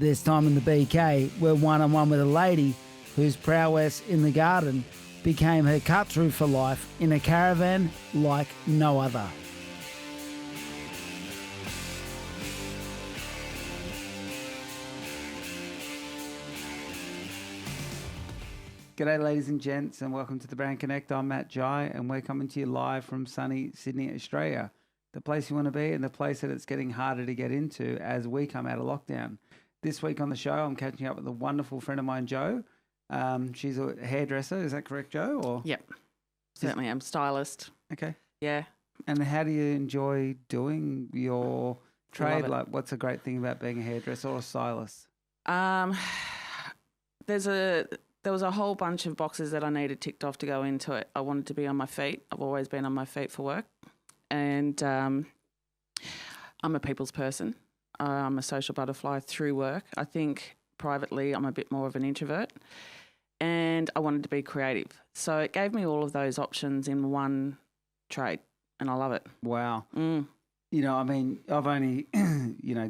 This time in the BK, we're one-on-one with a lady whose prowess in the garden became her cut-through for life in a caravan like no other. G'day ladies and gents, and welcome to the brand Konnects. I'm Matt Jai, and we're coming to you live from sunny Sydney, Australia. The place you want to be and the place that it's getting harder to get into as we come out of lockdown. This week on the show, I'm catching up with a wonderful friend of mine, Jo. She's a hairdresser, is that correct, Jo? Or yep, certainly am. Stylist. Okay. Yeah. And how do you enjoy doing your trade? Like, what's a great thing about being a hairdresser or a stylist? There was a whole bunch of boxes that I needed ticked off to go into it. I wanted to be on my feet. I've always been on my feet for work. And I'm a people's person. I'm a social butterfly through work. I think privately I'm a bit more of an introvert. And I wanted to be creative. So it gave me all of those options in one trade. And I love it. Wow. Mm. You know, I mean, I've only,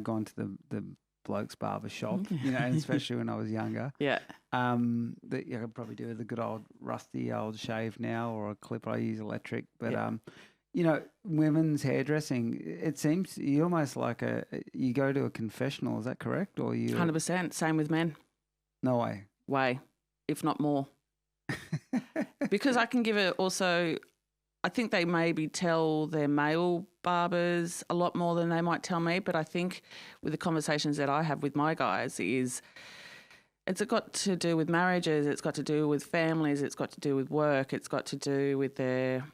gone to the bloke's barber shop, and especially when I was younger. Yeah. I could probably do with a good old rusty old shave now or a clip. I use electric. But, women's hairdressing, it seems you almost like you go to a confessional. Is that correct? Or you 100%. Same with men. No way. Way, if not more. Because I can give it also, I think they maybe tell their male barbers a lot more than they might tell me, but I think with the conversations that I have with my guys it's got to do with marriages, it's got to do with families, it's got to do with work, it's got to do with their,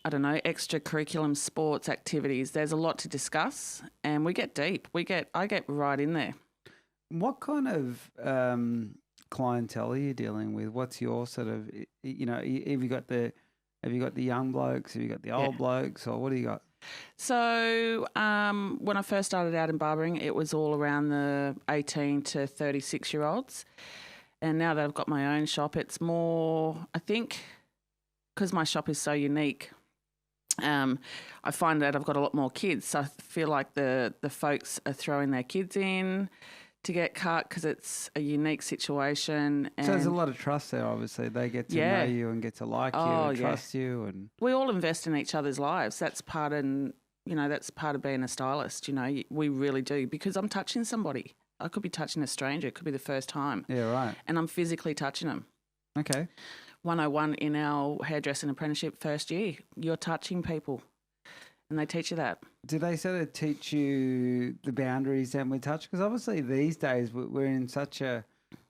extracurriculum sports activities. There's a lot to discuss and we get deep. I get right in there. What kind of clientele are you dealing with? What's your sort of, have you got the young blokes? Have you got the old blokes? Or what do you got? So when I first started out in barbering, it was all around the 18 to 36-year-olds. And now that I've got my own shop, it's more, I think, because my shop is so unique, I find that I've got a lot more kids. So I feel like the folks are throwing their kids in to get cut because it's a unique situation. And so there's a lot of trust there, obviously. They get to know you and get to like you and trust you. And we all invest in each other's lives. That's part of being a stylist, we really do, because I'm touching somebody. I could be touching a stranger. It could be the first time. Yeah, right. And I'm physically touching them. Okay. 101 in our hairdressing apprenticeship first year. You're touching people. And they teach you that. Do they sort of teach you the boundaries then with touch? Because obviously these days we're in such a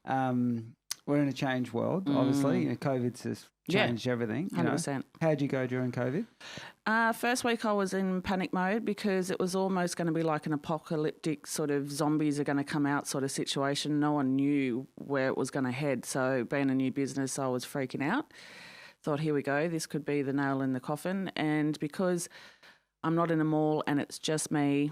we're in a changed world. Obviously, COVID's just changed everything. 100%. How'd you go during COVID? First week I was in panic mode because it was almost going to be like an apocalyptic sort of zombies are going to come out sort of situation. No one knew where it was going to head. So being a new business, I was freaking out. Thought, here we go. This could be the nail in the coffin. And because I'm not in a mall and it's just me,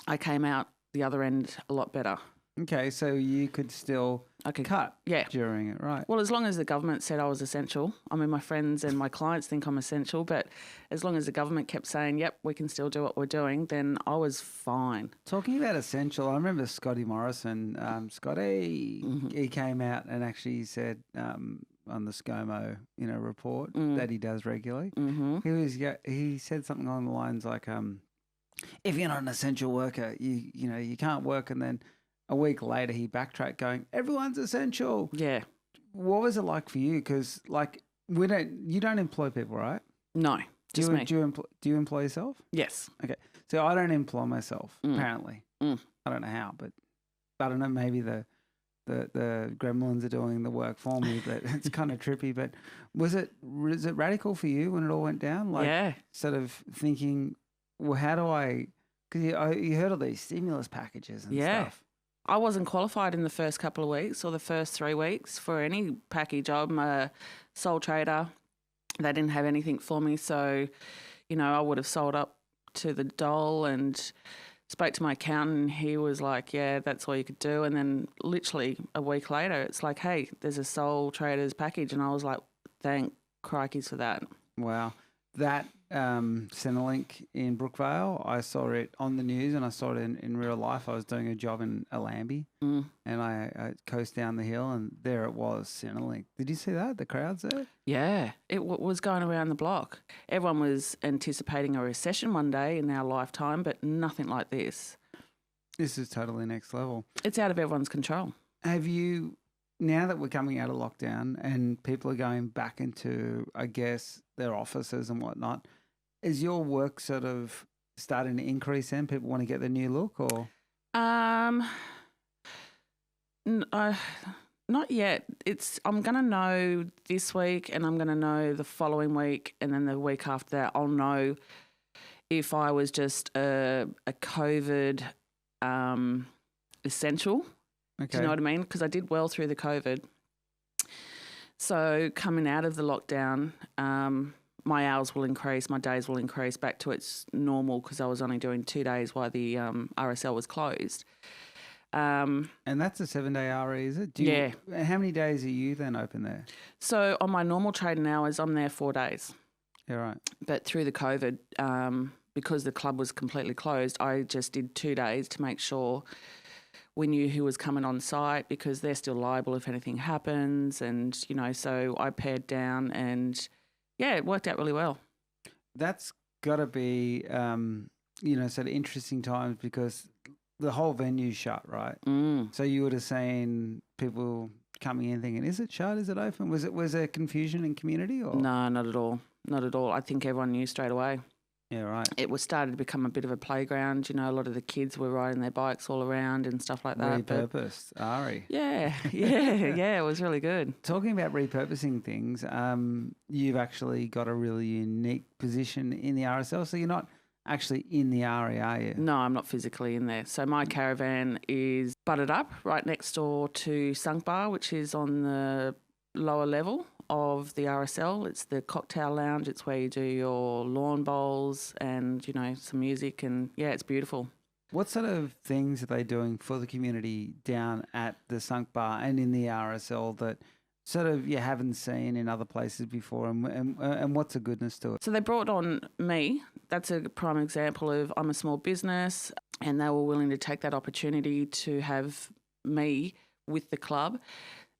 I came out the other end a lot better. Okay, so you could still cut during it, right? Well, as long as the government said I was essential. I mean, my friends and my clients think I'm essential, but as long as the government kept saying, yep, we can still do what we're doing, then I was fine. Talking about essential, I remember Scotty Morrison, he came out and actually said on the ScoMo, report that he does regularly, he said something along the lines like, if you're not an essential worker, you can't work. And then a week later, he backtracked, going, "Everyone's essential." Yeah. What was it like for you? Because you don't employ people, right? No, just me. Do you employ yourself? Yes. Okay, so I don't employ myself. Apparently, I don't know how, but I don't know. Maybe the gremlins are doing the work for me, but it's kind of trippy. But was it radical for you when it all went down? Like, sort of thinking, well, how do I? Because you heard all these stimulus packages and stuff. I wasn't qualified in the first couple of weeks or the first 3 weeks for any package. I'm a sole trader. They didn't have anything for me. So, I would have sold up to the dole and spoke to my accountant. He was like, yeah, that's all you could do. And then literally a week later, it's like, hey, there's a sole traders package. And I was like, thank crikeys for that. Wow. That Centrelink in Brookvale. I saw it on the news and I saw it in real life. I was doing a job in Allambie and I coast down the hill and there it was, Centrelink. Did you see that? The crowds there? Yeah, it was going around the block. Everyone was anticipating a recession one day in our lifetime, but nothing like this. This is totally next level. It's out of everyone's control. Have you, now that we're coming out of lockdown and people are going back into, I guess, their offices and whatnot, is your work sort of starting to increase then? People want to get the new look or? Not yet. I'm going to know this week and I'm going to know the following week and then the week after that I'll know if I was just a COVID essential. Okay. Do you know what I mean? Because I did well through the COVID. So coming out of the lockdown, my hours will increase, my days will increase back to its normal because I was only doing 2 days while the RSL was closed. And that's a 7-day RE, is it? Yeah. How many days are you then open there? So on my normal trading hours, I'm there 4 days. Yeah, right. But through the COVID, because the club was completely closed, I just did 2 days to make sure we knew who was coming on site because they're still liable if anything happens. And, you know, so I pared down and, yeah, it worked out really well. That's got to be, you know, sort of interesting times because the whole venue's shut, right? So you would have seen people coming in thinking, is it shut? Is it open? Was there confusion in community? Or? No, not at all. Not at all. I think everyone knew straight away. Yeah, right. It was started to become a bit of a playground. You know, a lot of the kids were riding their bikes all around and stuff like that. Repurposed, Ari. Yeah, it was really good. Talking about repurposing things, you've actually got a really unique position in the RSL. So you're not actually in the RE, are you? No, I'm not physically in there. So my caravan is butted up right next door to Sunk Bar, which is on the lower level of the RSL. It's the cocktail lounge. It's where you do your lawn bowls and, you know, some music and, yeah, it's beautiful. What sort of things are they doing for the community down at the Sunk Bar and in the RSL that sort of you haven't seen in other places before and what's the goodness to it? So they brought on me. That's a prime example of I'm a small business and they were willing to take that opportunity to have me with the club.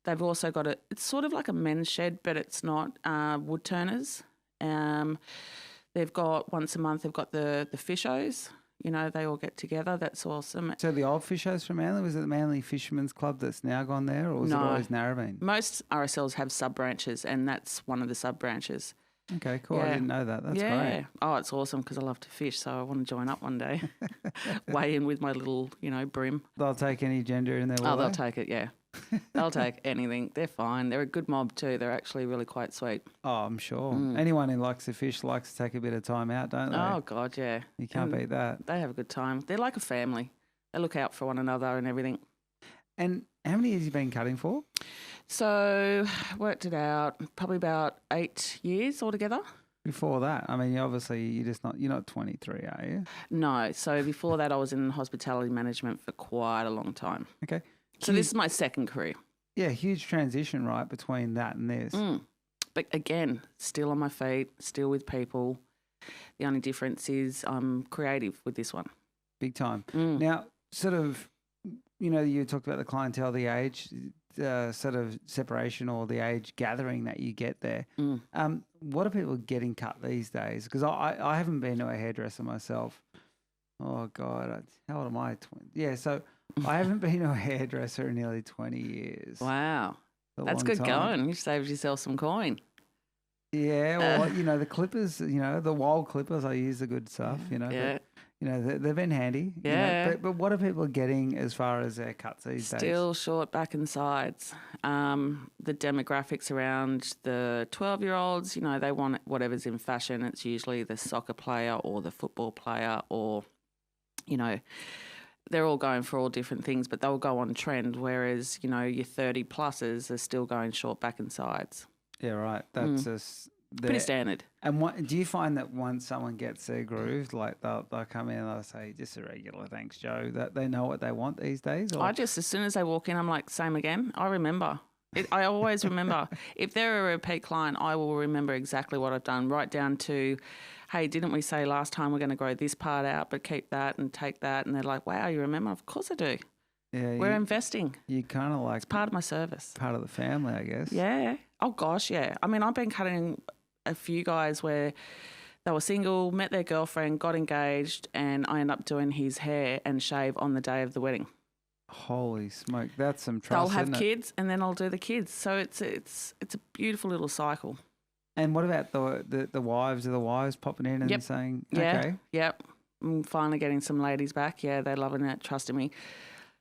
They've also got it's sort of like a men's shed, but it's not, wood turners. They've got once a month, they've got the fishos. You know, they all get together. That's awesome. So the old fishos from Manly, was it the Manly Fishermen's Club that's now gone there or was it always Narrabeen? Most RSLs have sub-branches and that's one of the sub-branches. Okay, cool. Yeah. I didn't know that. That's great. Oh, it's awesome because I love to fish, so I want to join up one day. Weigh in with my little, you know, brim. They'll take any gender in there, will they'll take it, yeah. They'll take anything. They're fine. They're a good mob too. They're actually really quite sweet. Oh, I'm sure. Anyone who likes to fish likes to take a bit of time out, don't they? Oh, God, yeah. You can't beat that. They have a good time. They're like a family. They look out for one another and everything. And how many years have you been cutting for? So, worked it out, probably about 8 years altogether. Before that, I mean, you're not 23, are you? No. So before that, I was in hospitality management for quite a long time. Okay. So this is my second career. Yeah, huge transition, right, between that and this. But again, still on my feet, still with people. The only difference is I'm creative with this one. Big time. Now, sort of, you know, you talked about the clientele, the age, sort of separation or the age gathering that you get there. What are people getting cut these days? Because I haven't been to a hairdresser myself. Oh, God. How old am I? 20. Yeah, so I haven't been to a hairdresser in nearly 20 years. Wow. That's good going. You've saved yourself some coin. Yeah, well, you know, the clippers, you know, the wild clippers, I use the good stuff, you know. Yeah. But, you know, they've been handy. Yeah. You know, but what are people getting as far as their cuts these days? Still short back and sides. The demographics around the 12-year-olds, you know, they want whatever's in fashion. It's usually the soccer player or the football player or, you know, they're all going for all different things, but they'll go on trend, whereas, you know, your 30-plussers are still going short back and sides. Yeah, right. That's just pretty standard. And what do you find that once someone gets their groove, like they'll come in and they'll say, just a regular, thanks, Joe, that they know what they want these days? Or? As soon as they walk in, I'm like, same again. I remember. I always remember. If they're a repeat client, I will remember exactly what I've done, right down to, hey, didn't we say last time we're going to grow this part out, but keep that and take that? And they're like, wow, you remember? Of course I do. Yeah, We're investing. You kind of like it's part of my service. Part of the family, I guess. Yeah. Oh, gosh, yeah. I mean, I've been cutting a few guys where they were single, met their girlfriend, got engaged, and I end up doing his hair and shave on the day of the wedding. Holy smoke, that's some trust. They'll have isn't kids, and then I'll do the kids. So it's a beautiful little cycle. And what about the wives? Are the wives popping in and saying, okay? Yep. I'm finally getting some ladies back. Yeah, they're loving it, trusting me.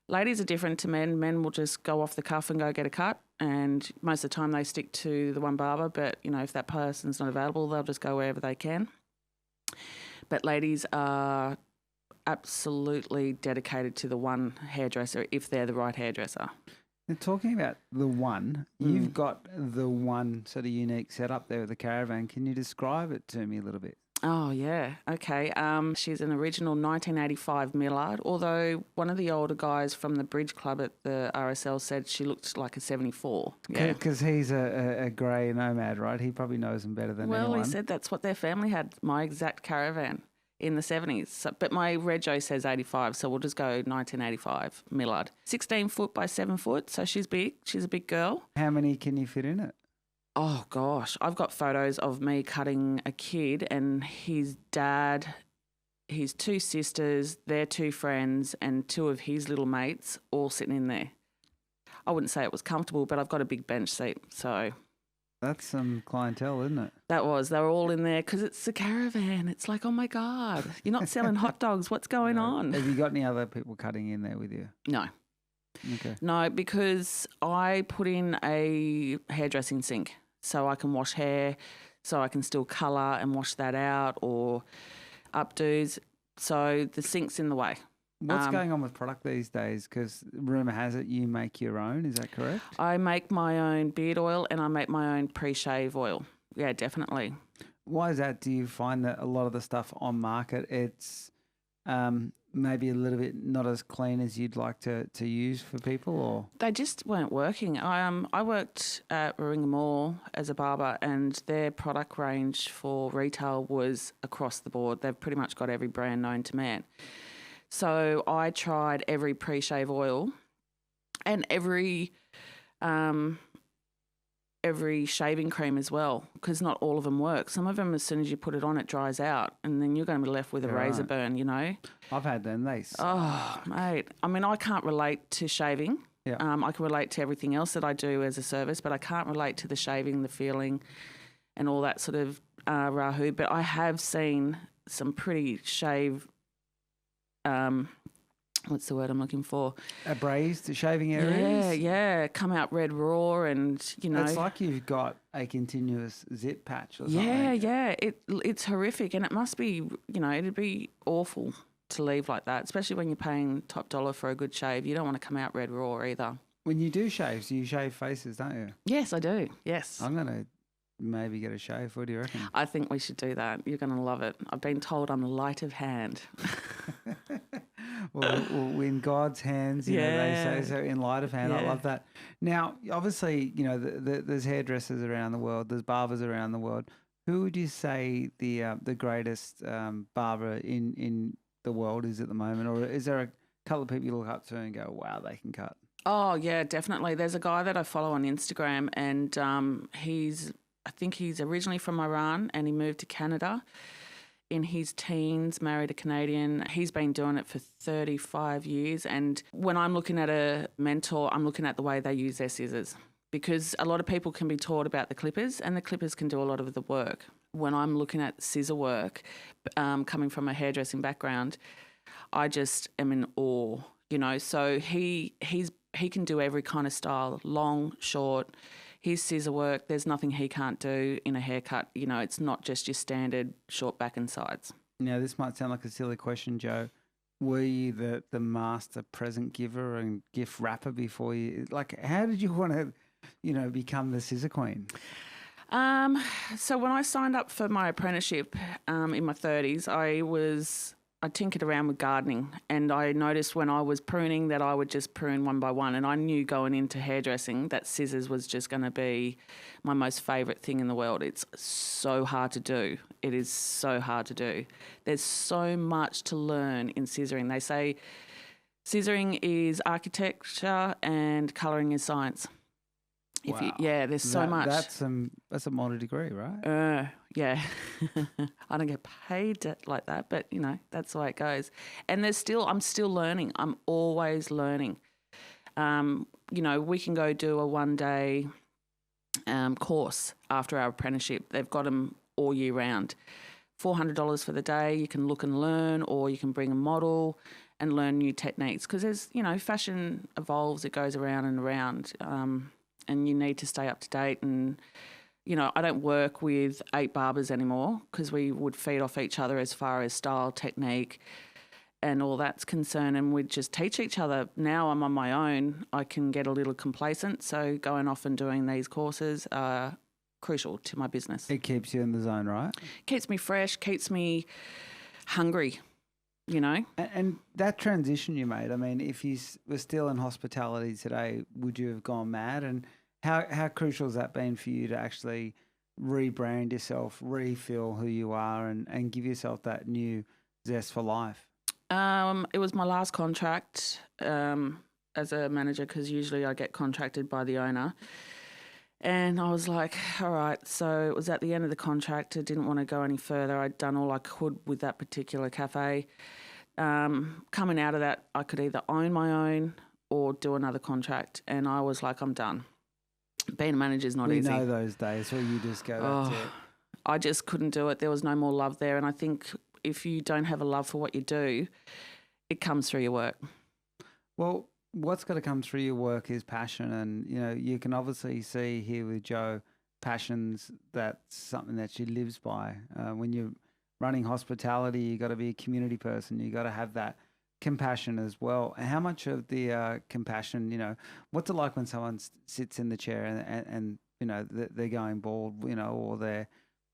Ladies are different to men. Men will just go off the cuff and go get a cut, and most of the time they stick to the one barber. But, you know, if that person's not available, they'll just go wherever they can. But ladies are absolutely dedicated to the one hairdresser if they're the right hairdresser. And talking about the one, you've got the one sort of unique setup there with the Caravan. Can you describe it to me a little bit? Oh, yeah. Okay. She's an original 1985 Millard, although one of the older guys from the Bridge Club at the RSL said she looked like a 74. Yeah. Because he's a grey nomad, right? He probably knows them better than anyone. Well, he said that's what their family had, my exact Caravan in the 70s. So, but my rego says 85, so we'll just go 1985 Millard. 16 foot by 7 foot, so she's big. She's a big girl. How many can you fit in it? Oh, gosh. I've got photos of me cutting a kid and his dad, his two sisters, their two friends and two of his little mates all sitting in there. I wouldn't say it was comfortable, but I've got a big bench seat, so... That's some clientele, isn't it? They were all in there because it's a Caravan. It's like, oh, my God, you're not selling hot dogs. What's going on? Have you got any other people cutting in there with you? No. Okay. No, because I put in a hairdressing sink so I can wash hair, so I can still colour and wash that out or updos. So the sink's in the way. What's going on with product these days? Because rumour has it you make your own. Is that correct? I make my own beard oil and I make my own pre-shave oil. Yeah, definitely. Why is that? Do you find that a lot of the stuff on market, it's maybe a little bit not as clean as you'd like to use for people, or they just weren't working? I worked at Warringah Mall as a barber, and their product range for retail was across the board. They've pretty much got every brand known to man. So I tried every pre-shave oil and every shaving cream as well, because not all of them work. Some of them, as soon as you put it on, it dries out, and then you're going to be left with a razor burn, you know. I've had them. Oh, mate. I mean, I can't relate to shaving. Yeah. I can relate to everything else that I do as a service, but I can't relate to the shaving, the feeling, and all that sort of rahu. But I have seen some pretty shave. What's the word I'm looking for? Abrased shaving areas? Yeah. Come out red raw and, you know. It's like you've got a continuous zip patch or something. Yeah. It's horrific, and it must be, you know, it'd be awful to leave like that, especially when you're paying top dollar for a good shave. You don't want to come out red raw either. When you do shaves, you shave faces, don't you? Yes, I do. Yes. I'm going to maybe get a shave. What do you reckon? I think we should do that. You're going to love it. I've been told I'm light of hand. well, in God's hands, you know, they say so. In light of hand, I love that. Now, obviously, you know, there's hairdressers around the world, there's barbers around the world. Who would you say the greatest barber in the world is at the moment, or is there a couple of people you look up to and go, wow, they can cut? Oh yeah, definitely. There's a guy that I follow on Instagram, and I think he's originally from Iran, and he moved to Canada in his teens, married a Canadian. He's been doing it for 35 years. And when I'm looking at a mentor, I'm looking at the way they use their scissors, because a lot of people can be taught about the clippers, and the clippers can do a lot of the work. When I'm looking at scissor work, coming from a hairdressing background, I just am in awe, you know. So he can do every kind of style, long, short. His scissor work, there's nothing he can't do in a haircut. You know, it's not just your standard short back and sides. Now, this might sound like a silly question, Joe. Were you the master present giver and gift wrapper before you? Like, how did you want to, you know, become the scissor queen? So when I signed up for my apprenticeship in my 30s, I was I tinkered around with gardening, and I noticed when I was pruning that I would just prune one by one, and I knew going into hairdressing that scissors was just going to be my most favourite thing in the world. It's so hard to do. It is so hard to do. There's so much to learn in scissoring. They say scissoring is architecture and colouring is science. Wow. There's so much. That's a modern degree, right? Yeah. I don't get paid like that, but, that's the way it goes. And I'm still learning. I'm always learning. We can go do a one-day course after our apprenticeship. They've got them all year round. $400 for the day. You can look and learn, or you can bring a model and learn new techniques, because there's, fashion evolves. It goes around and around. And you need to stay up to date. And, I don't work with 8 barbers anymore, because we would feed off each other as far as style, technique and all that's concerned, and we'd just teach each other. Now I'm on my own. I can get a little complacent, so going off and doing these courses are crucial to my business. It keeps you in the zone, right? Keeps me fresh, keeps me hungry. And that transition you made, I mean, if you were still in hospitality today, would you have gone mad? And how crucial has that been for you to actually rebrand yourself, refill who you are, and give yourself that new zest for life? It was my last contract as a manager, because usually I get contracted by the owner. And I was like, all right, so it was at the end of the contract. I didn't want to go any further. I'd done all I could with that particular cafe. Coming out of that, I could either own my own or do another contract. And I was like, I'm done. Being a manager is not easy. We know those days where you just go, that's it. I just couldn't do it. There was no more love there. And I think if you don't have a love for what you do, it comes through your work. Well, what's got to come through your work is passion. And, you can obviously see here with Jo, passions, that's something that she lives by. When you're running hospitality, you got to be a community person. You got to have that compassion as well. And how much of the compassion, what's it like when someone sits in the chair and they're going bald,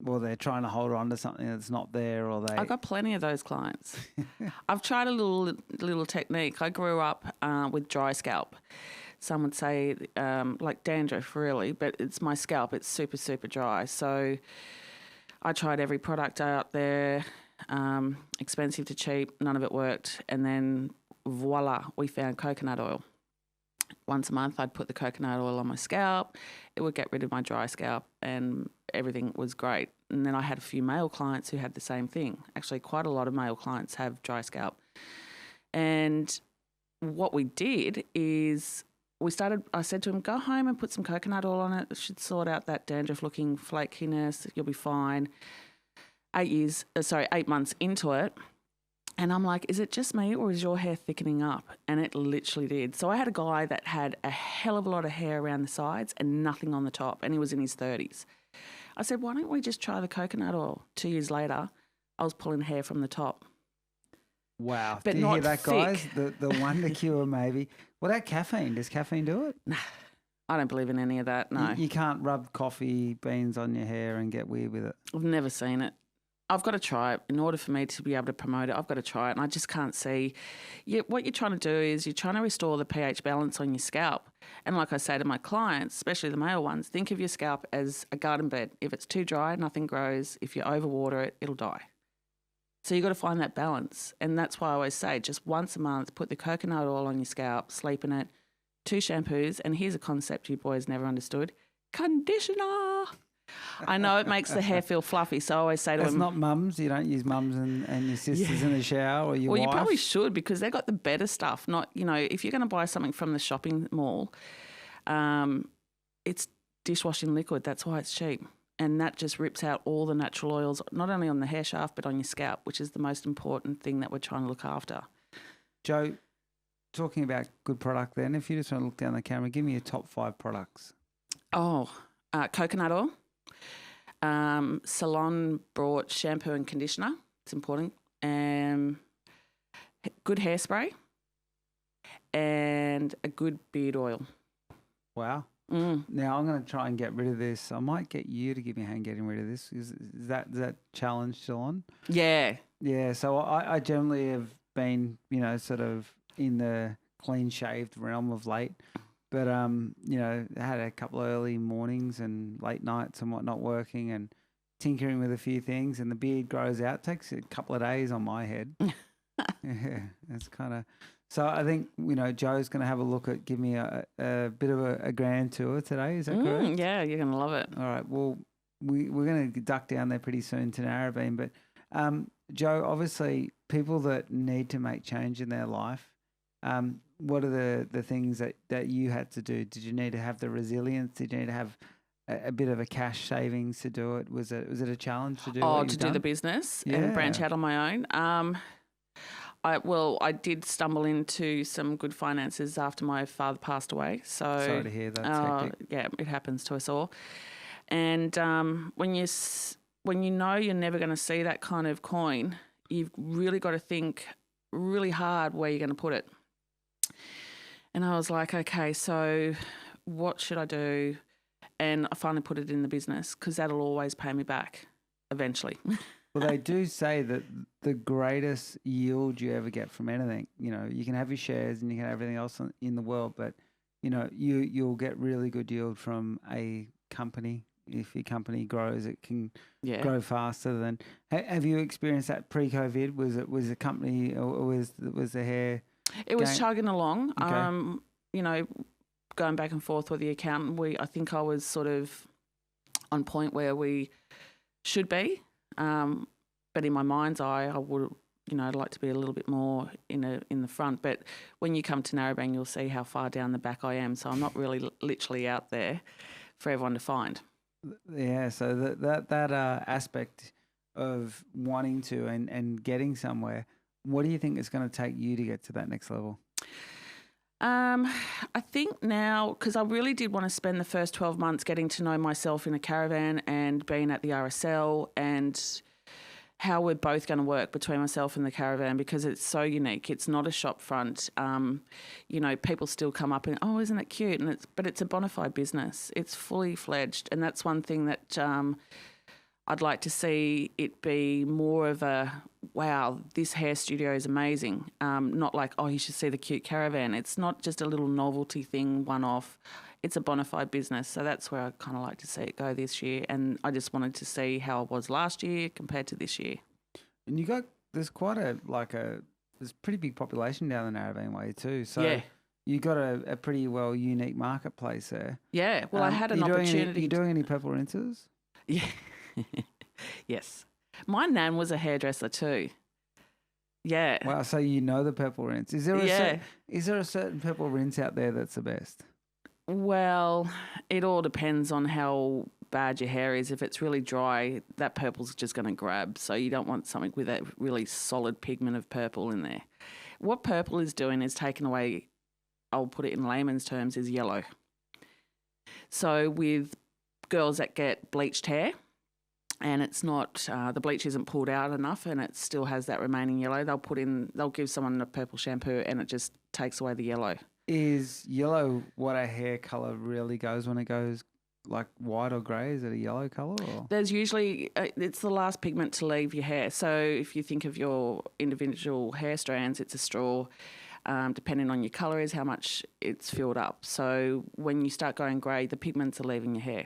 or they're trying to hold on to something that's not there, or I got plenty of those clients. I've tried a little technique. I grew up with dry scalp. Some would say like dandruff, really, but it's my scalp. It's super, super dry. So I tried every product out there, expensive to cheap. None of it worked. And then voila, we found coconut oil. Once a month, I'd put the coconut oil on my scalp. It would get rid of my dry scalp, and everything was great. And then I had a few male clients who had the same thing. Actually, quite a lot of male clients have dry scalp. And what we did is I said to him, go home and put some coconut oil on it. It should sort out that dandruff-looking flakiness. You'll be fine. 8 months into it. And I'm like, is it just me or is your hair thickening up? And it literally did. So I had a guy that had a hell of a lot of hair around the sides and nothing on the top, and he was in his 30s. I said, why don't we just try the coconut oil? 2 years later, I was pulling hair from the top. Wow. But do you not hear that, thick. guys? The wonder cure, maybe. What about caffeine? Does caffeine do it? Nah, I don't believe in any of that, no. You can't rub coffee beans on your hair and get weird with it. I've never seen it. I've got to try it. In order for me to be able to promote it, I've got to try it. And I just can't see. What you're trying to do is you're trying to restore the pH balance on your scalp. And like I say to my clients, especially the male ones, think of your scalp as a garden bed. If it's too dry, nothing grows. If you overwater it, it'll die. So you've got to find that balance. And that's why I always say just once a month, put the coconut oil on your scalp, sleep in it, 2 shampoos. And here's a concept you boys never understood. Conditioner. I know it makes the hair feel fluffy, so I always say to them... It's not mums. You don't use mums and your sisters in the shower or your wife. Well, you probably should, because they've got the better stuff. Not, if you're going to buy something from the shopping mall, it's dishwashing liquid. That's why it's cheap. And that just rips out all the natural oils, not only on the hair shaft, but on your scalp, which is the most important thing that we're trying to look after. Jo, talking about good product then, if you just want to look down the camera, give me your top 5 products. Coconut oil. Salon brought shampoo and conditioner. It's important. Good hairspray and a good beard oil. Wow. Now I'm going to try and get rid of this. I might get you to give me a hand getting rid of this. Is that challenge still on? Yeah. Yeah, so I generally have been, sort of in the clean shaved realm of late. But I had a couple of early mornings and late nights and whatnot working and tinkering with a few things, and the beard grows out. It takes a couple of days on my head. Yeah, it's kind of. So I think Joe's going to have a look at give me a bit of a grand tour today. Is that correct? Yeah, you're going to love it. All right. Well, we're going to duck down there pretty soon to Narrabeen, but Joe, obviously, people that need to make change in their life. What are the things that you had to do? Did you need to have the resilience? Did you need to have a bit of a cash savings to do it? Was it a challenge to do? The business and branch out on my own. I did stumble into some good finances after my father passed away. So sorry to hear that. Yeah, it happens to us all. And when you know you're never going to see that kind of coin, you've really got to think really hard where you're going to put it. And I was like, okay, so what should I do? And I finally put it in the business because that'll always pay me back eventually. Well, they do say that the greatest yield you ever get from anything, you can have your shares and you can have everything else in the world, but, you'll get really good yield from a company. If your company grows, it can grow faster than. Have you experienced that pre-COVID? Was the company or was the hair? It was chugging along. Okay. Going back and forth with the accountant. I think I was sort of on point where we should be. But in my mind's eye, I would, I'd like to be a little bit more in the front. But when you come to Narrabeen, you'll see how far down the back I am. So I'm not really literally out there for everyone to find. Yeah. So that aspect of wanting to and getting somewhere, what do you think it's going to take you to get to that next level? I think now, because I really did want to spend the first 12 months getting to know myself in a caravan and being at the RSL and how we're both going to work between myself and the caravan because it's so unique. It's not a shop front. People still come up and, oh, isn't it cute? But it's a bona fide business. It's fully fledged. And that's one thing that I'd like to see it be more of a, wow, this hair studio is amazing. Not like, oh, you should see the cute caravan. It's not just a little novelty thing, one-off. It's a bona fide business. So that's where I kind of like to see it go this year. And I just wanted to see how it was last year compared to this year. And there's quite there's pretty big population down the Narrabeen way too. So yeah. You got a pretty unique marketplace there. Yeah. Well, I had an opportunity. You doing any purple rinses? Yeah. Yes. My nan was a hairdresser too. Yeah. Wow. So the purple rinse. Is there a certain purple rinse out there that's the best? Well, it all depends on how bad your hair is. If it's really dry, that purple's just going to grab. So you don't want something with that really solid pigment of purple in there. What purple is doing is taking away, I'll put it in layman's terms, is yellow. So with girls that get bleached hair, and it's not, the bleach isn't pulled out enough and it still has that remaining yellow, they'll give someone a purple shampoo and it just takes away the yellow. Is yellow what a hair colour really goes when it goes like white or grey? Is it a yellow colour? Or? There's usually, it's the last pigment to leave your hair. So if you think of your individual hair strands, it's a straw. Depending on your colour is how much it's filled up. So when you start going grey, the pigments are leaving your hair.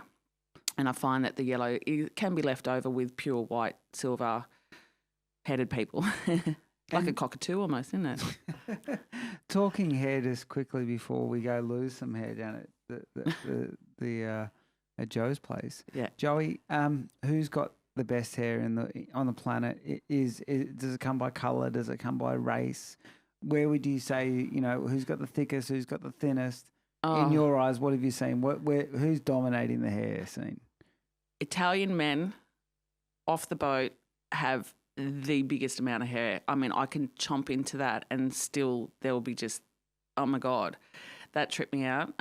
And I find that the yellow can be left over with pure white, silver-headed people. Like a cockatoo almost, isn't it? Talking hair just quickly before we go lose some hair down at at Joe's place. Yeah. Joey, who's got the best hair on the planet? Does it come by colour? Does it come by race? Where would you say, who's got the thickest, who's got the thinnest? In your eyes, what have you seen? Who's dominating the hair scene? Italian men off the boat have the biggest amount of hair. I mean, I can chomp into that and still there will be just, oh my God, that tripped me out.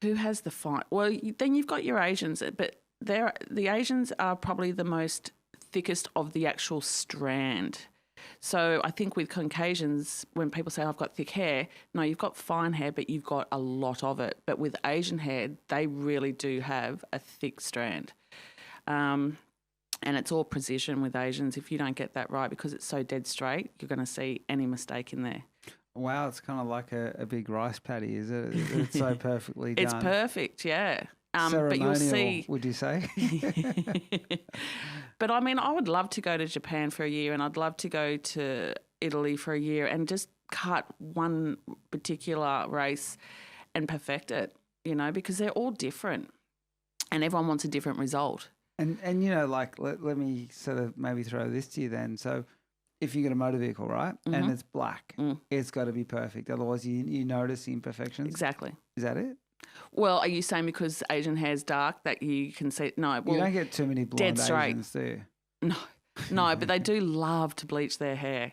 Who has the fine? Well, then you've got your Asians, but the Asians are probably the most thickest of the actual strand. So I think with Caucasians, when people say, I've got thick hair, no, you've got fine hair, but you've got a lot of it. But with Asian hair, they really do have a thick strand. And it's all precision with Asians. If you don't get that right, because it's so dead straight, you're going to see any mistake in there. Wow, it's kind of like a big rice patty, is it? It's so perfectly done. It's perfect, yeah. Ceremonial, but you'll see. would you say? But I mean, I would love to go to Japan for a year, and I'd love to go to Italy for a year and just cut one particular race and perfect it, you know, because they're all different and everyone wants a different result. And you know, like, let me sort of maybe throw this to you then. So if you get a motor vehicle, right, and it's black, it's got to be perfect. Otherwise, you notice the imperfections. Exactly. Is that it? Well, are you saying because Asian hair's dark that you can see? No. Well, you don't get too many blonde Asians, do you? No, but they do love to bleach their hair.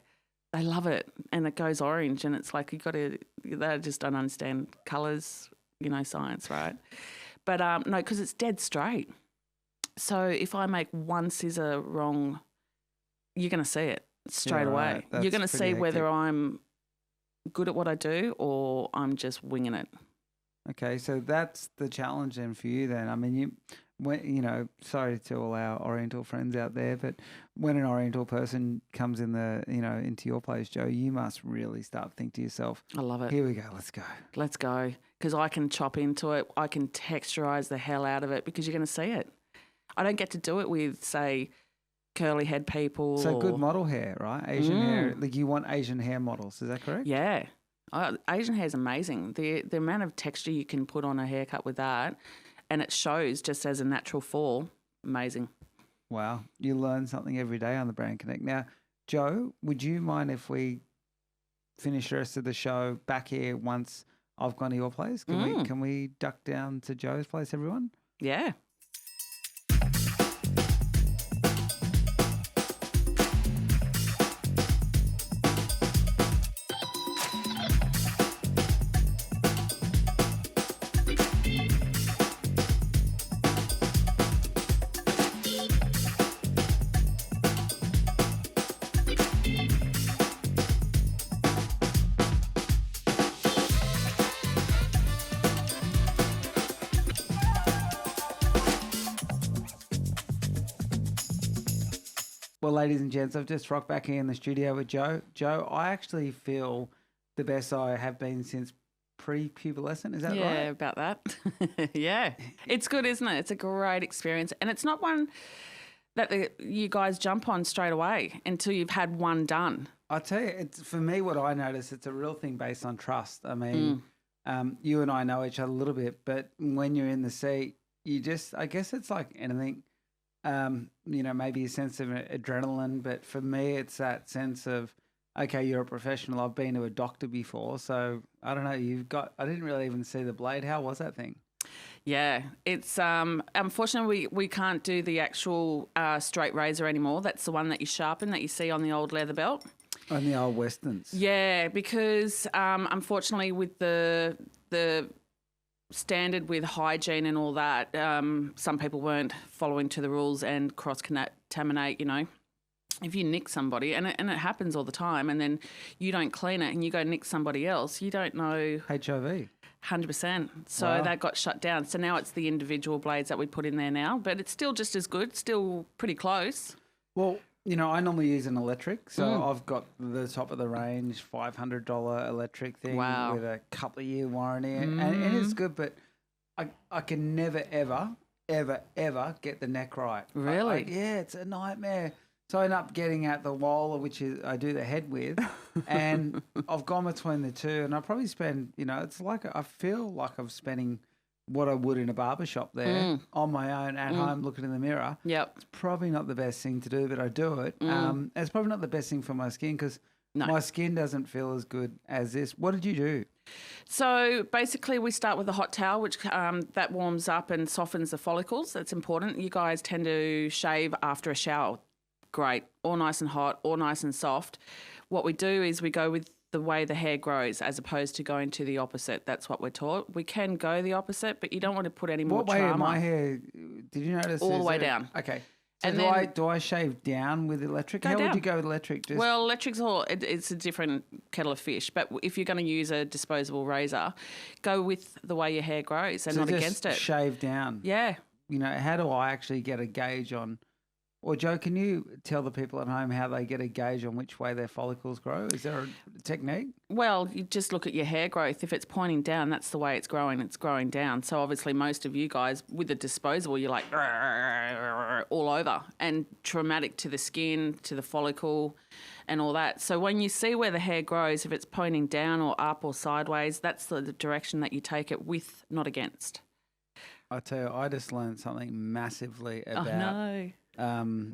They love it, and it goes orange, and it's like they just don't understand colours, you know, science, right? But no, because it's dead straight. So if I make one scissor wrong, you're going to see it straight away. You're going to see whether I'm good at what I do or I'm just winging it. Okay, so that's the challenge then for you then. I mean, sorry to all our Oriental friends out there, but when an Oriental person comes into your place, Joe, you must really start to think to yourself, I love it. Here we go, let's go. Let's go. Because I can chop into it. I can texturize the hell out of it because you're going to see it. I don't get to do it with, say, curly head people. So good model hair, right? Asian hair. Like you want Asian hair models, is that correct? Yeah. Asian hair is amazing. The amount of texture you can put on a haircut with that, and it shows just as a natural fall, amazing. Wow. You learn something every day on the Brand Connect. Now, Joe, would you mind if we finish the rest of the show back here once I've gone to your place? Can we duck down to Joe's place, everyone? Yeah. Well, ladies and gents, I've just rocked back here in the studio with Joe. Joe, I actually feel the best I have been since pre-pubescent. Is that right? Yeah, about that. Yeah. It's good, isn't it? It's a great experience. And it's not one that you guys jump on straight away until you've had one done. I'll tell you, it's for me, what I notice, it's a real thing based on trust. I mean, you and I know each other a little bit, but when you're in the seat, I guess it's like anything. Maybe a sense of adrenaline, but for me, it's that sense of, okay, you're a professional. I've been to a doctor before, so I don't know. I didn't really even see the blade. How was that thing? Yeah, it's unfortunately we can't do the actual straight razor anymore. That's the one that you sharpen that you see on the old leather belt. On the old Westerns. Yeah, because unfortunately with the standard with hygiene and all that, some people weren't following to the rules and cross-contaminate, you know. If you nick somebody, and it happens all the time, and then you don't clean it and you go nick somebody else, you don't know. HIV. 100%. So that got shut down. So now it's the individual blades that we put in there now, but it's still just as good, still pretty close. Well, you know, I normally use an electric, so I've got the top of the range $500 electric thing with a couple of year warranty, and it is good. But I can never ever get the neck right. Really? Yeah, it's a nightmare. So I end up getting out the Waller, which is I do the head with, and I've gone between the two, and I probably spend, it's like I feel like I'm spending what I would in a barber shop there on my own at home looking in the mirror. Yep. It's probably not the best thing to do, but I do it. It's probably not the best thing for my skin because my skin doesn't feel as good as this. What did you do? So basically we start with a hot towel, which that warms up and softens the follicles. That's important. You guys tend to shave after a shower. Great. All nice and hot, all nice and soft. What we do is we go with the way the hair grows as opposed to going to the opposite. That's what we're taught. We can go the opposite, but you don't want to put any more trauma. What way my hair, did you notice? All the way down. Okay. So and do I shave down with electric? How would you go with electric? Well, electric's it's a different kettle of fish. But if you're going to use a disposable razor, go with the way your hair grows and not against it. Shave down. Yeah. How do I actually get a gauge on Or Joe, can you tell the people at home how they get a gauge on which way their follicles grow? Is there a technique? Well, you just look at your hair growth. If it's pointing down, that's the way it's growing down. So obviously most of you guys with the disposable, you're like all over and traumatic to the skin, to the follicle and all that. So when you see where the hair grows, if it's pointing down or up or sideways, that's the direction that you take it with, not against. I tell you, I just learned something massively about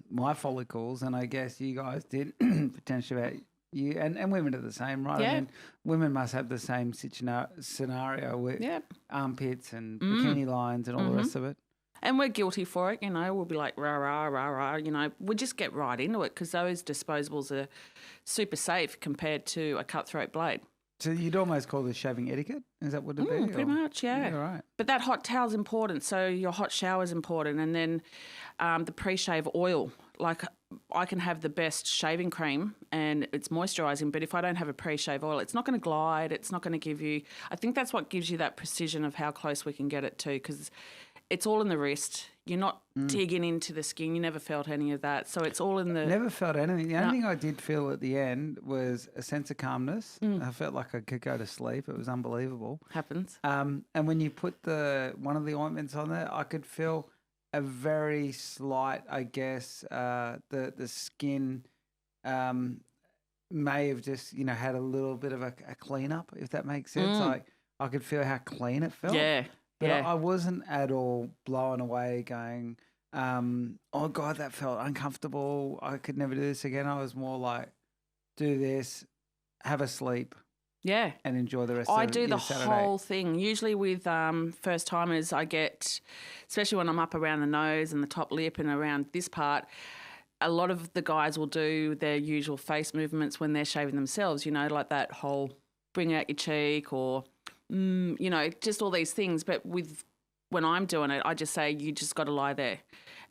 my follicles, and I guess you guys did potentially about you, and women are the same, right? Yeah. I mean, women must have the same scenario with armpits and bikini lines and all the rest of it. And we're guilty for it, we'll be like, rah, rah, rah, rah, we just get right into it because those disposables are super safe compared to a cutthroat blade. So you'd almost call this shaving etiquette? Is that what it'd be? Pretty much, yeah. Right. But that hot towel's important, so your hot shower's important. And then the pre-shave oil. Like I can have the best shaving cream and it's moisturising, but if I don't have a pre-shave oil, it's not going to glide. It's not going to give you – I think that's what gives you that precision of how close we can get it to because it's all in the wrist. You're not digging into the skin. You never felt any of that. So it's all in the... Never felt anything. The only thing I did feel at the end was a sense of calmness. I felt like I could go to sleep. It was unbelievable. Happens. And when you put one of the ointments on there, I could feel a very slight, I guess, the skin may have just, had a little bit of a cleanup, if that makes sense. Like I could feel how clean it felt. Yeah. But I wasn't at all blown away going, oh, God, that felt uncomfortable. I could never do this again. I was more like, do this, have a sleep. Yeah. And enjoy the rest of I your do the Saturday. whole thing. Usually with first-timers, I get, especially when I'm up around the nose and the top lip and around this part, a lot of the guys will do their usual face movements when they're shaving themselves, like that whole bring out your cheek or... just all these things. But when I'm doing it, I just say, you just got to lie there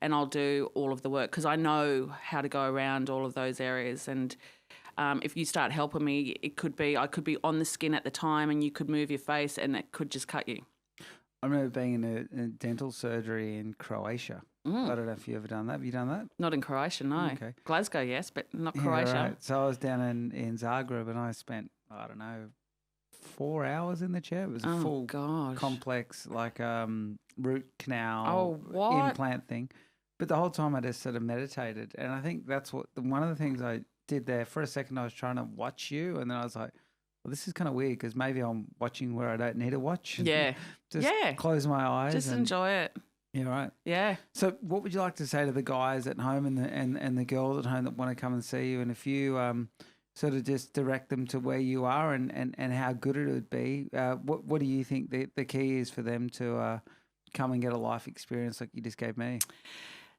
and I'll do all of the work because I know how to go around all of those areas. And if you start helping me, I could be on the skin at the time and you could move your face and it could just cut you. I remember being in a dental surgery in Croatia. I don't know if you've ever done that. Have you done that? Not in Croatia, no. Okay. Glasgow, yes, but not Croatia. Yeah, right. So I was down in Zagreb and I spent, 4 hours in the chair. It was a full complex root canal implant thing. But the whole time I just sort of meditated. And I think that's one of the things I did there. For a second I was trying to watch you and then I was like, well, this is kind of weird because maybe I'm watching where I don't need to watch. Yeah. Just close my eyes. Just enjoy it. Yeah, right. Yeah. So what would you like to say to the guys at home and the girls at home that want to come and see you? And if you sort of just direct them to where you are and how good it would be, what do you think the key is for them to come and get a life experience like you just gave me?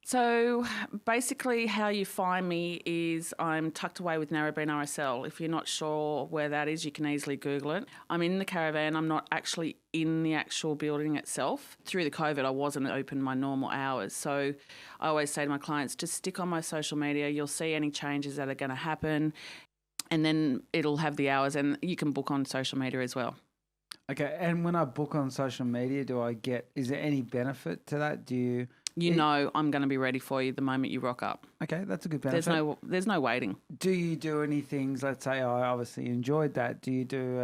So basically how you find me is I'm tucked away with Narrabeen RSL. If you're not sure where that is, you can easily Google it. I'm in the Caravan. I'm not actually in the actual building itself. Through the COVID, I wasn't open my normal hours. So I always say to my clients, just stick on my social media. You'll see any changes that are going to happen and then it'll have the hours and you can book on social media as well. Okay. And when I book on social media, is there any benefit to that? I'm going to be ready for you the moment you rock up. Okay, that's a good benefit. There's no waiting. Do you do any things? Let's say I obviously enjoyed that. Do you do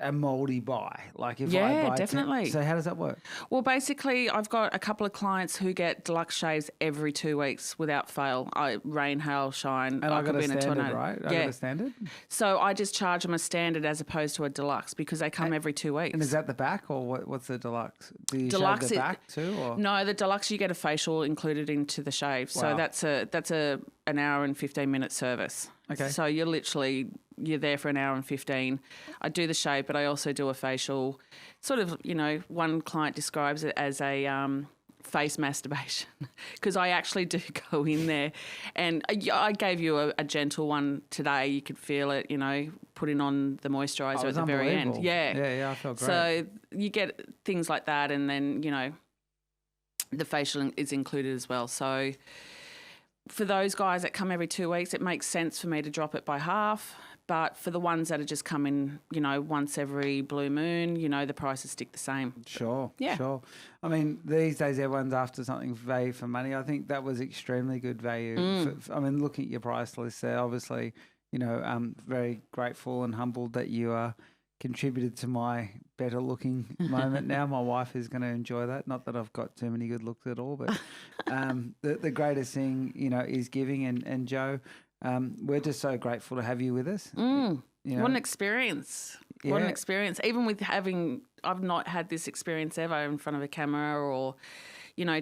a mouldy buy? Like if I buy definitely. So how does that work? Well, basically, I've got a couple of clients who get deluxe shaves every 2 weeks without fail. Rain, hail, shine. And I got a standard, right? I got a standard. So I just charge them a standard as opposed to a deluxe because they come every 2 weeks. And is that the back or what's the deluxe? Do you shave the back too? Or? No, the deluxe you get a facial included into the shave. Wow. So that's an hour and 15-minute service. Okay. So you're there for an hour and 15. I do the shave, but I also do a facial. Sort of, one client describes it as a face masturbation because I actually do go in there. And I gave you a gentle one today. You could feel it, putting on the moisturiser at the very end. Yeah, I felt great. So you get things like that and then, the facial is included as well. So for those guys that come every 2 weeks, it makes sense for me to drop it by half. But for the ones that are just coming, once every blue moon, the prices stick the same. Sure. Yeah. Sure. I mean, these days everyone's after something value for money. I think that was extremely good value. Looking at your price list there, obviously, I'm very grateful and humbled that you are contributed to my better looking moment now. My wife is going to enjoy that. Not that I've got too many good looks at all, but the greatest thing, is giving. And Joe, we're just so grateful to have you with us. What an experience. Yeah. What an experience. Even with I've not had this experience ever in front of a camera or,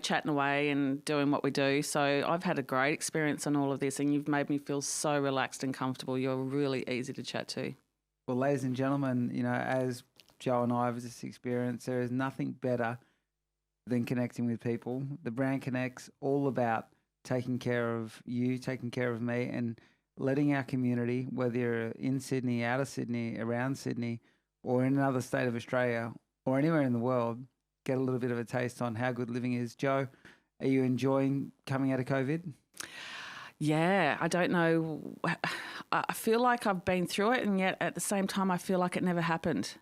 chatting away and doing what we do. So I've had a great experience on all of this, and you've made me feel so relaxed and comfortable. You're really easy to chat to. Well, ladies and gentlemen, as Joe and I have this experience, there is nothing better than connecting with people. The brand Konnects, all about taking care of you, taking care of me, and letting our community, whether you're in Sydney, out of Sydney, around Sydney, or in another state of Australia, or anywhere in the world, get a little bit of a taste on how good living is. Joe, are you enjoying coming out of COVID? Yeah, I don't know. I feel like I've been through it, and yet at the same time, I feel like it never happened.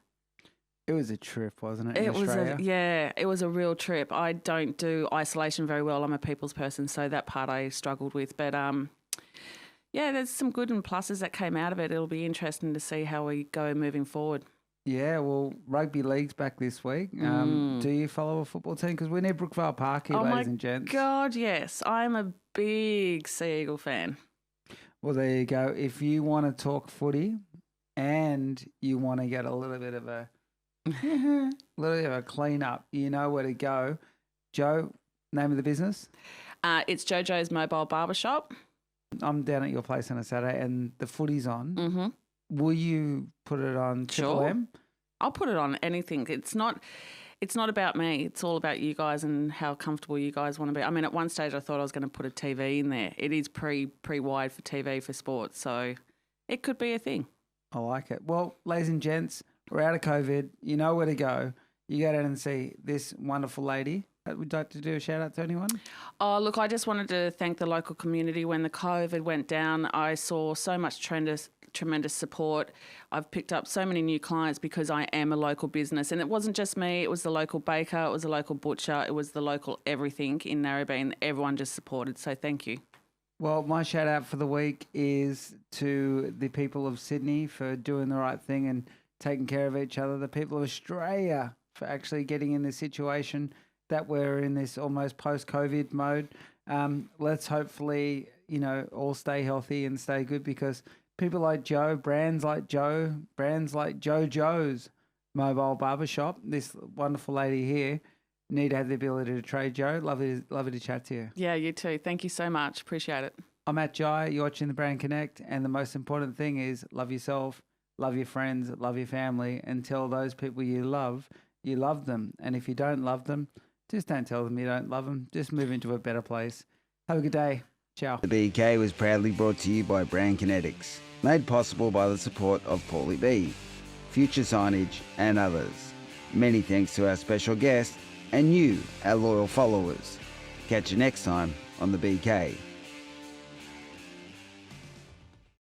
It was a trip, wasn't it? It was a real trip. I don't do isolation very well. I'm a people's person, so that part I struggled with. But there's some good and pluses that came out of it. It'll be interesting to see how we go moving forward. Yeah, well, rugby league's back this week. Do you follow a football team? Because we're near Brookvale Park here, ladies and gents. Oh, my God, yes. I'm a big Sea Eagle fan. Well, there you go. If you want to talk footy and you want to get a little bit of a clean up, you know where to go. Joe, name of the business? It's Jojo's Mobile Barbershop. I'm down at your place on a Saturday and the footy's on. Mm-hmm. Will you put it on Triple M? I'll put it on anything. It's not about me. It's all about you guys and how comfortable you guys want to be. I mean, at one stage I thought I was going to put a TV in there. It is pre-wide for TV for sports, so it could be a thing. I like it. Well, ladies and gents, we're out of COVID. You know where to go. You go down and see this wonderful lady. Would you like to do a shout out to anyone? Oh, look, I just wanted to thank the local community. When the COVID went down, I saw so much tremendous support. I've picked up so many new clients because I am a local business. And it wasn't just me. It was the local baker. It was the local butcher. It was the local everything in Narrabeen. Everyone just supported. So thank you. Well, my shout out for the week is to the people of Sydney for doing the right thing and taking care of each other. The people of Australia for actually getting in this situation that we're in, this almost post-COVID mode. Let's hopefully, all stay healthy and stay good, because people like Joe, brands like Jojo's Mobile Barbershop, this wonderful lady here, need to have the ability to trade. Joe, lovely to chat to you. Yeah, you too. Thank you so much. Appreciate it. I'm Matt Jai. You're watching The Brand Connect, and the most important thing is love yourself, love your friends, love your family, and tell those people you love them. And if you don't love them, just don't tell them you don't love them. Just move into a better place. Have a good day. Ciao. The BK was proudly brought to you by Brand Konnects, made possible by the support of Paulie B, Future Signage and others. Many thanks to our special guest and you, our loyal followers. Catch you next time on The BK.